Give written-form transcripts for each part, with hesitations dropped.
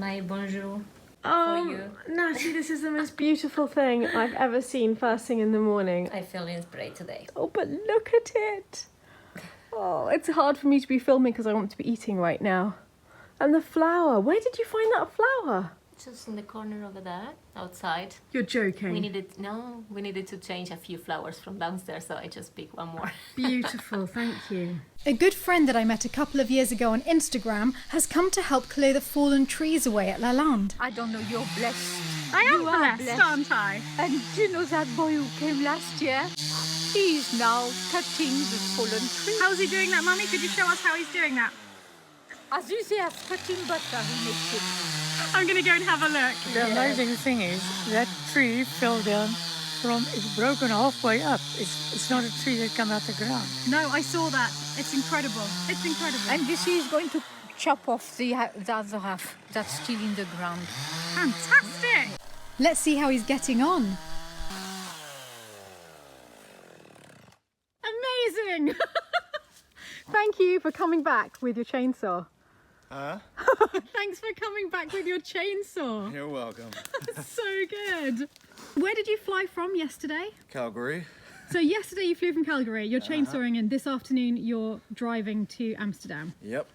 my bonjour Oh, for you. Natty, this is the most beautiful thing I've ever seen first thing in the morning. I feel inspired today. Oh, but look at it. Oh, it's hard for me to be filming because I want to be eating right now. And the flower. Where did you find that flower? Just in the corner over there, outside. You're joking. We needed to change a few flowers from downstairs, so I just picked one more. Beautiful, thank you. A good friend that I met a couple of years ago on Instagram has come to help clear the fallen trees away at Lalande. I don't know, you're blessed. I am You are blessed, aren't I? And do you know that boy who came last year? He's now cutting the fallen tree. How's he doing that, Mummy? Could you show us how he's doing that? As you say, as cutting butter, he makes it. I'm going to go and have a look. The amazing thing is that tree fell down it's broken halfway up. It's not a tree that come out the ground. No, I saw that. It's incredible. It's incredible. And this is going to chop off the other half that's still in the ground. Fantastic. Let's see how he's getting on. Amazing. Thank you for coming back with your chainsaw. Huh? Thanks for coming back with your chainsaw. You're welcome. So good. Where did you fly from yesterday? Calgary. So yesterday you flew from Calgary, you're chainsawing, and this afternoon you're driving to Amsterdam. Yep,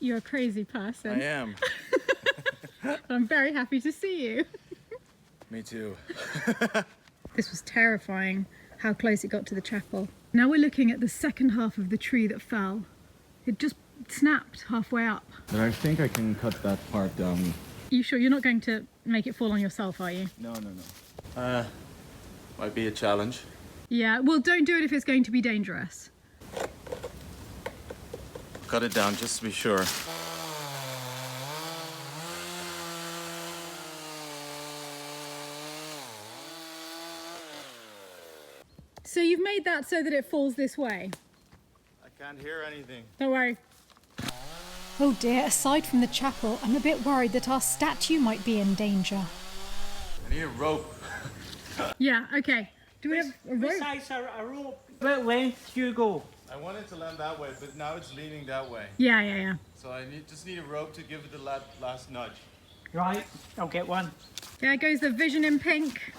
You're a crazy person. I am. I'm very happy to see you. Me too. This was terrifying, how close it got to the chapel. Now we're looking at the second half of the tree that fell. It just snapped halfway up. But I think I can cut that part down. You sure you're not going to make it fall on yourself, are you? No. Might be a challenge. Yeah, well, don't do it if it's going to be dangerous. Cut it down just to be sure. So you've made that so that it falls this way? I can't hear anything. Don't worry. Oh dear, aside from the chapel, I'm a bit worried that our statue might be in danger. I need a rope. Yeah, okay. Do we have a rope? Besides a rope, what length do you go? I want it to land that way, but now it's leaning that way. Yeah. So I just need a rope to give it the last nudge. Right, I'll get one. There goes the vision in pink.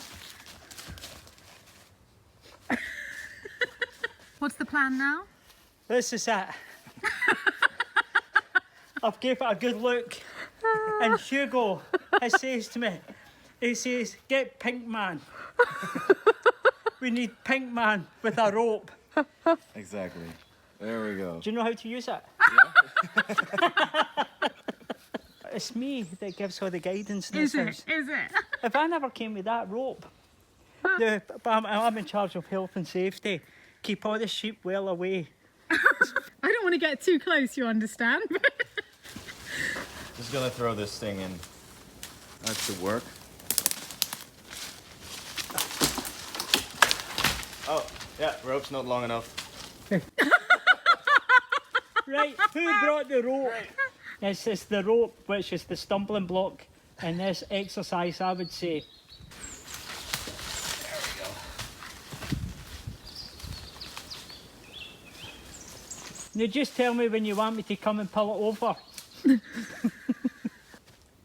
What's the plan now? This is it. I've gave it a good look. And Hugo, he says to me, he says, get Pink Man. We need Pink Man with a rope. Exactly. There we go. Do you know how to use it? It's me that gives her the guidance in this house. Is it? If I never came with that rope, but I'm in charge of health and safety. Keep all the sheep well away. I don't want to get too close, you understand? Just gonna throw this thing in. That should work. Oh, yeah, rope's not long enough. Right, who brought the rope? This is the rope, which is the stumbling block in this exercise, I would say. Now just tell me when you want me to come and pull it over.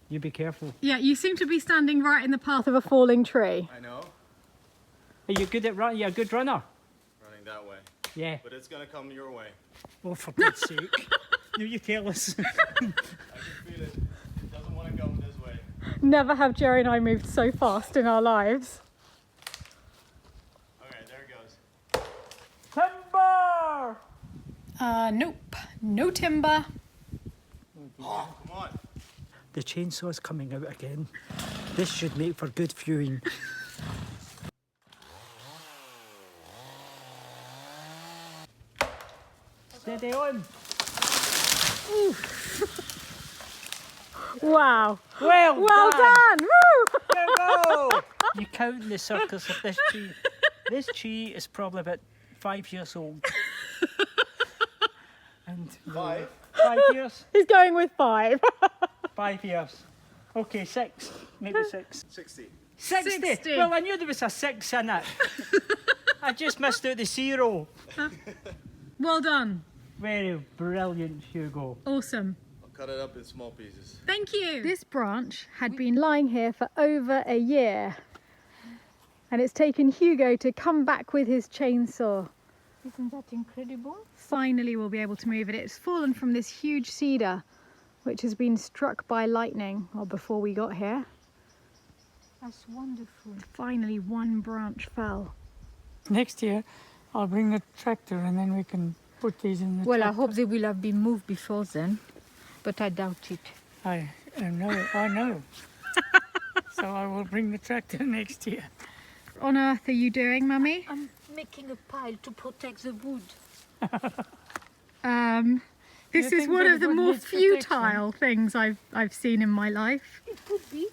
You be careful. Yeah, you seem to be standing right in the path of a falling tree. I know. Are you good at running? You're a good runner? Running that way. Yeah. But it's gonna come your way. Oh, for God's sake. Now you tell us. I can feel it. It doesn't want to go this way. Never have Jerry and I moved so fast in our lives. Okay, there it goes. Timber! Nope. No timber. Oh, come on. The chainsaw's coming out again. This should make for good viewing. Steady on. Wow. Well done. Woo! You go! You count the circus of this tree. This tree is probably about 5 years old. And 5? 5 years? He's going with 5. 5 years. Okay, 6. Maybe 6. 60. 60. 60. Well, I knew there was a 6 in it. I just missed out the 0. Well done. Very brilliant, Hugo. Awesome. I'll cut it up in small pieces. Thank you. This branch had been lying here for over a year. And it's taken Hugo to come back with his chainsaw. Isn't that incredible? Finally we'll be able to move it. It's fallen from this huge cedar, which has been struck by lightning, or before we got here. That's wonderful. Finally one branch fell. Next year, I'll bring the tractor and then we can put these in the Well, I tractor. hope they will have been moved before then, but I doubt it. I know. So I will bring the tractor next year. On earth are you doing, Mummy? I'm making a pile to protect the wood. This You is think one that of the wood more needs protection? futile things I've seen in my life. It could be.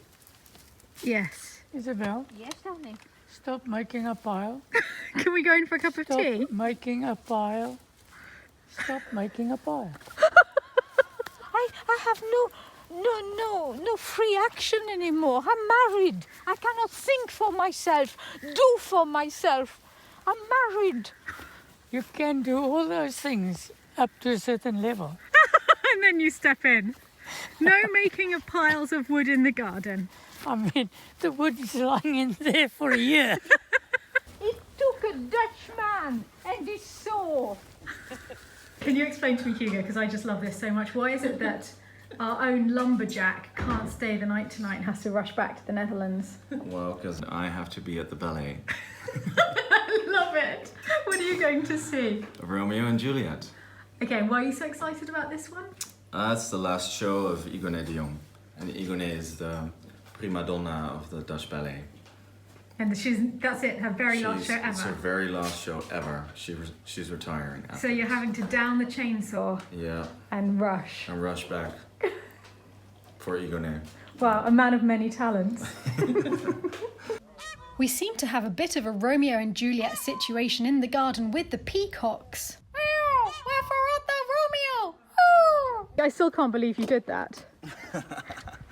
Yes. Isabel, Yes, darling. stop making a pile. Can we go in for a cup of Stop tea? making a pile. Stop making a pile. I have no free action anymore. I'm married. I cannot think for myself, do for myself. I'm married. You can do all those things up to a certain level. And then you step in. No making of piles of wood in the garden. I mean, the wood is lying in there for a year. It took a Dutchman and his saw. Can you explain to me, Hugo, because I just love this so much, why is it that our own lumberjack can't stay the night tonight and has to rush back to the Netherlands? Well, because I have to be at the ballet. I love it. What are you going to see? Romeo and Juliet. Okay, why are you so excited about this one? That's the last show of Igoné de Jong. And Igoné is the prima donna of the Dutch ballet. And that's it, her very last show It's her ever. very last show ever. She's retiring. So you're having to down the chainsaw Yeah, and rush. and rush back for Igoné. Wow, a man of many talents. We seem to have a bit of a Romeo and Juliet situation in the garden with the peacocks. Oh, where art thou, Romeo? Oh. I still can't believe you did that.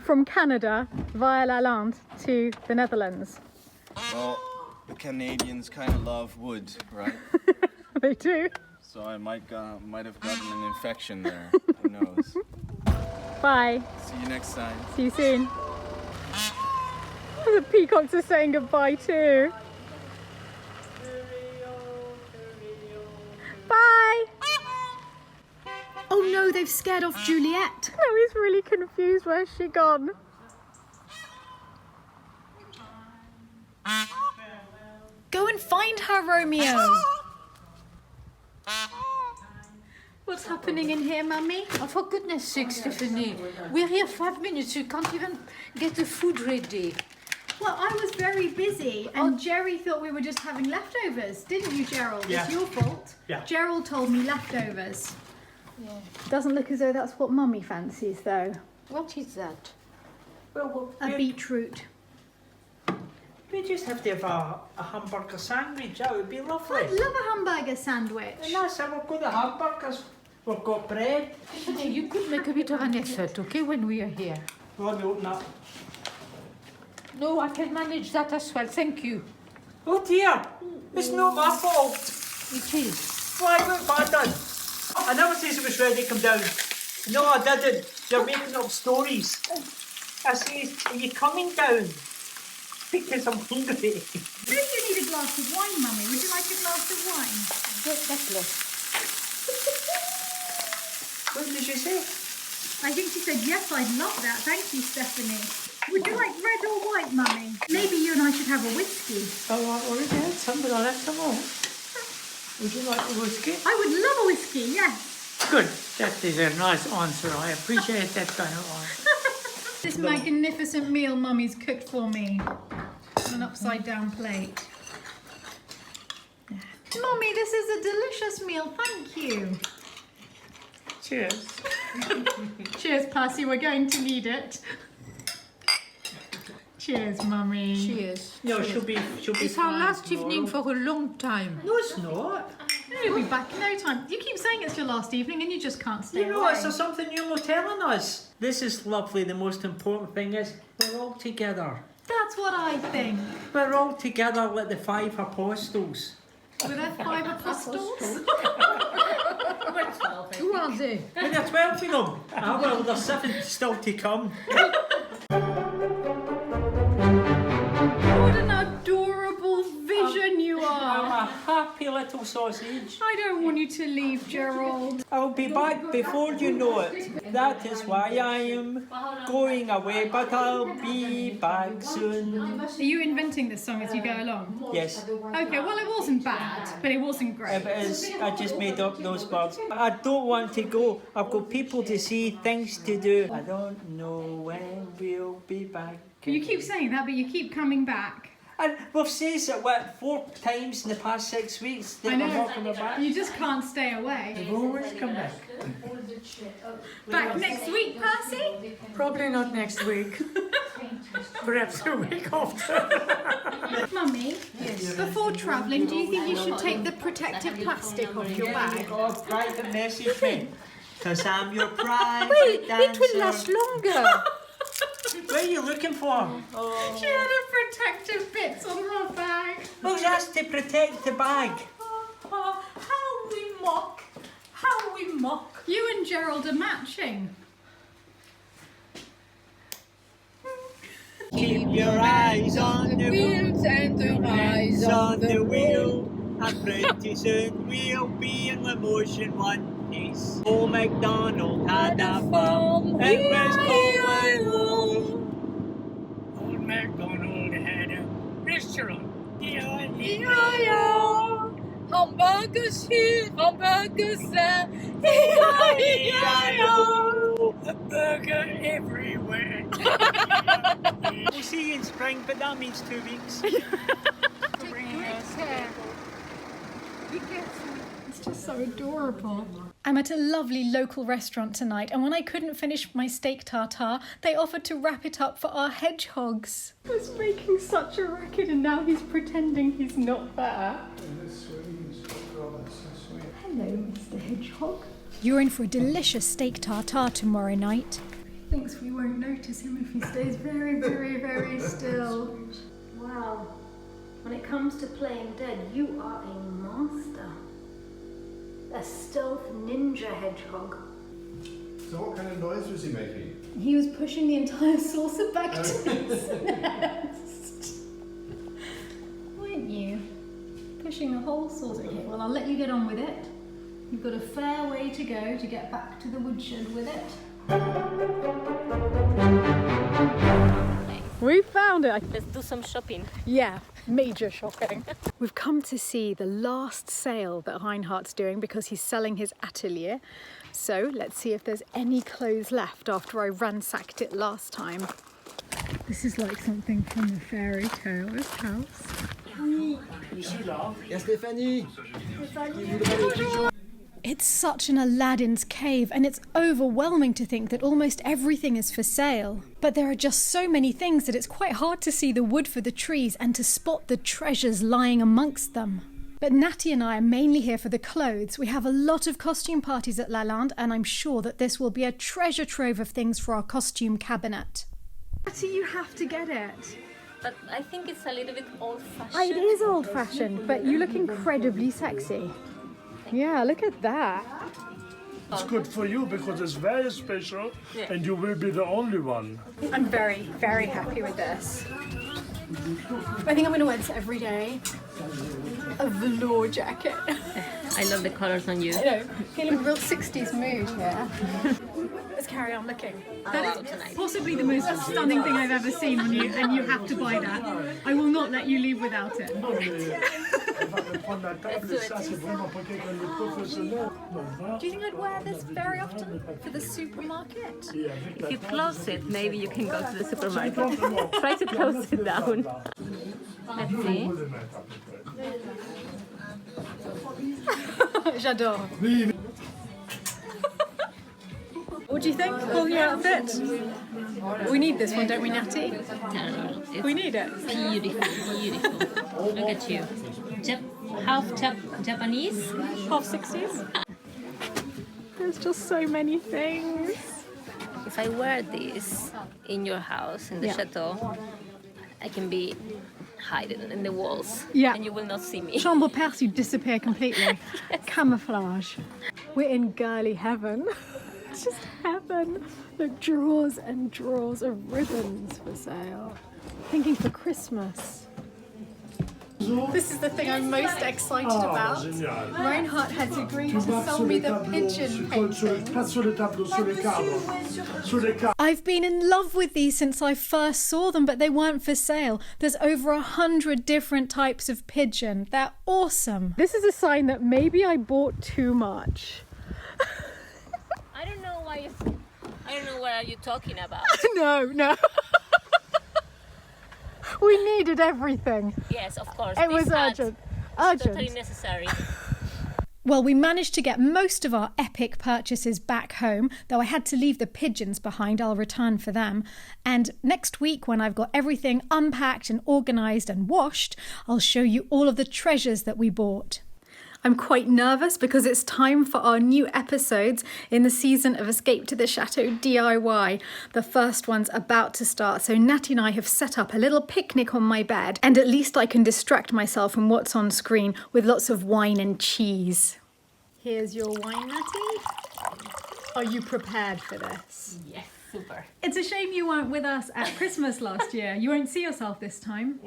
From Canada via Lalande to the Netherlands. Well, the Canadians kind of love wood, right? They do. So I might have gotten an infection there. Who knows? Bye. See you next time. See you soon. The peacocks are saying goodbye too. Bye. Oh no, they've scared off Juliet. No, he's really confused. Where's she gone? Go and find her, Romeo. What's happening in here, Mummy? Oh, for goodness sake, Stephanie. We're here 5 minutes. You can't even get the food ready. Well, I was very busy and Jerry thought we were just having leftovers. Didn't you, Gerald? Yeah. It's your fault. Yeah. Gerald told me leftovers. Yeah. Doesn't look as though that's what Mummy fancies, though. What is that? Well, A beetroot. we just have to have a hamburger sandwich. That would be lovely. I'd love a hamburger sandwich. And that's it. We've got the hamburgers. We've got bread. Stephanie, you could make a bit of an effort, okay, when we are here. Let me open up. No, I can manage that as well. Thank you. Oh dear. It's not my fault. It is. Why, what have I done? I never said it was ready to come down. No, I didn't. You're making up stories. I said, are you coming down? Because I'm hungry. Maybe you need a glass of wine, Mummy. Would you like a glass of wine? Get that glass. What did you say? I think she said, yes, I'd love that. Thank you, Stephanie. Would you like red or white, Mummy? Maybe you and I should have a whiskey. Oh, I already had some, but I'll have some more. Would you like a whiskey? I would love a whiskey, yes. Good. That is a nice answer. I appreciate that kind of answer. This magnificent meal Mummy's cooked for me on an upside down plate. Mummy, this is a delicious meal, thank you. Cheers. Cheers, Percy, we're going to need it. Cheers, Mummy. Cheers. No, she'll be It's our fine last tomorrow. evening for a long time. No, it's not. You'll be back in no time. You keep saying it's your last evening and you just can't stay You know, away. is there something you're not telling us? This is lovely. The most important thing is we're all together. That's what I think. We're all together like the 5 apostles. Were there 5 apostles? We're 12, I Who think. Fuzzy. But there are 12 of them. Ah, well, there's 7 still to come. What an adorable vision you I'm are. a happy little sausage. I don't want you to leave, Gerald. I'll be back before you know it. That is why I am going away, but I'll be back soon. Are you inventing this song as you go along? Yes, Okay, well it wasn't bad, but it wasn't great. if it is, I just made up those words. I don't want to go. I've got people to see, things to do. I don't know when we'll be back. You keep saying that, but you keep coming back. And we've said it, what, 4 times in the past 6 weeks that I we're know. not coming back. You just can't stay away. We've always come back. Back next week, Percy? Probably not next week. Perhaps a week after. Mummy, before travelling, do you think you should take the protective plastic off your bag? Oh, private message me. Because I'm your private Wait, dancer. it will last longer. What are you looking for? Oh. She had her protective bits on her bag. Who's asked to protect the bag? How we mock. How we mock. You and Gerald are matching. Keep your eyes on the wheel and the eyes on the wheel. And pretty soon we'll be in the motion one piece. Old MacDonald had a farm. It was going home. Old MacDonald had a restaurant. Hamburgers here, hamburgers there. A burger everywhere. We'll see you in spring, but that means 2 weeks. It's just so adorable. I'm at a lovely local restaurant tonight, and when I couldn't finish my steak tartare, they offered to wrap it up for our hedgehogs. I was making such a racket, and now he's pretending he's not there. Hello, Mr. Hedgehog. You're in for a delicious steak tartare tomorrow night. He thinks we won't notice him if he stays very, very, very still. Wow. When it comes to playing dead, you are a master. A Stealth Ninja Hedgehog. So what kind of noise was he making? He was pushing the entire saucer back to his nest. Weren't you? Pushing a whole saucer. Okay, well, I'll let you get on with it. You've got a fair way to go to get back to the woodshed with it. We found it. Let's do some shopping. Yeah, major shopping. We've come to see the last sale that Reinhardt's doing because he's selling his atelier. So let's see if there's any clothes left after I ransacked it last time. This is like something from a fairy tale's house. Yeah, Stéphanie! It's such an Aladdin's cave, and it's overwhelming to think that almost everything is for sale. But there are just so many things that it's quite hard to see the wood for the trees and to spot the treasures lying amongst them. But Natty and I are mainly here for the clothes. We have a lot of costume parties at Lalande, and I'm sure that this will be a treasure trove of things for our costume cabinet. Natty, you have to get it. But I think it's a little bit old-fashioned. It is old-fashioned, but you look incredibly sexy. Yeah, look at that. It's good for you because it's very special and you will be the only one. I'm very, very happy with this. I think I'm going to wear this every day. A velour jacket. I love the colors on you. I know, feeling a real 60s mood here. Let's carry on looking. That is possibly the most stunning thing I've ever seen on you, and you have to buy that. I will not let you leave without it. Do Do you think I'd wear this very often for the supermarket? If you close it, maybe you can go to the supermarket. Try to close it down. Let's see. J'adore. What do you think? Cool new outfit? We need this one, don't we, Natty? No. It's We need it. beautiful, beautiful. Look at you. Half Japanese. Half 60s. There's just so many things. If I wear this in your house, in the chateau, I can be hide it in the walls. Yeah. And you will not see me. Chambre perce, you disappear completely. Camouflage. We're in girly heaven. It's just heaven. Look, drawers and drawers of ribbons for sale. Thinking for Christmas. This is the thing I'm most excited about. Génial. Reinhardt has agreed to Tu vas sell sur me les the tableaux, pigeon pas sur les tableaux, sur les cadres. Sur les cadres. I've been in love with these since I first saw them, but they weren't for sale. There's over 100 different types of pigeon. They're awesome. This is a sign that maybe I bought too much. I don't know why. I don't know what are you talking about. No. We needed everything. Yes, of course. It was this ad urgent. is totally necessary. Well, we managed to get most of our epic purchases back home, though I had to leave the pigeons behind. I'll return for them. And next week, when I've got everything unpacked and organised and washed, I'll show you all of the treasures that we bought. I'm quite nervous because it's time for our new episodes in the season of Escape to the Chateau DIY. The first one's about to start, so Natty and I have set up a little picnic on my bed, and at least I can distract myself from what's on screen with lots of wine and cheese. Here's your wine, Natty. Are you prepared for this? Yes, super. It's a shame you weren't with us at Christmas last year. You won't see yourself this time.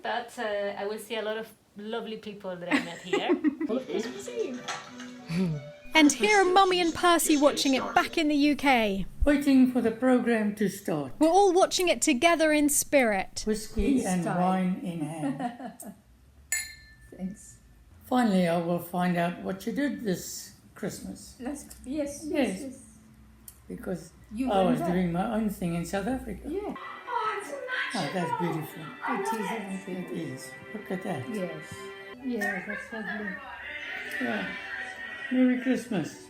But I will see a lot of lovely people that I met here. And here are Mummy and Percy watching it back in the UK. Waiting for the program to start. We're all watching it together in spirit. Whiskey and wine in hand. Thanks. Finally, I will find out what you did this Christmas. Yes. Because I was doing my own thing in South Africa. Yeah. Oh, that's beautiful. It is, isn't it? It is. Look at that. Yes. Yeah, that's lovely. Yeah. Merry Christmas.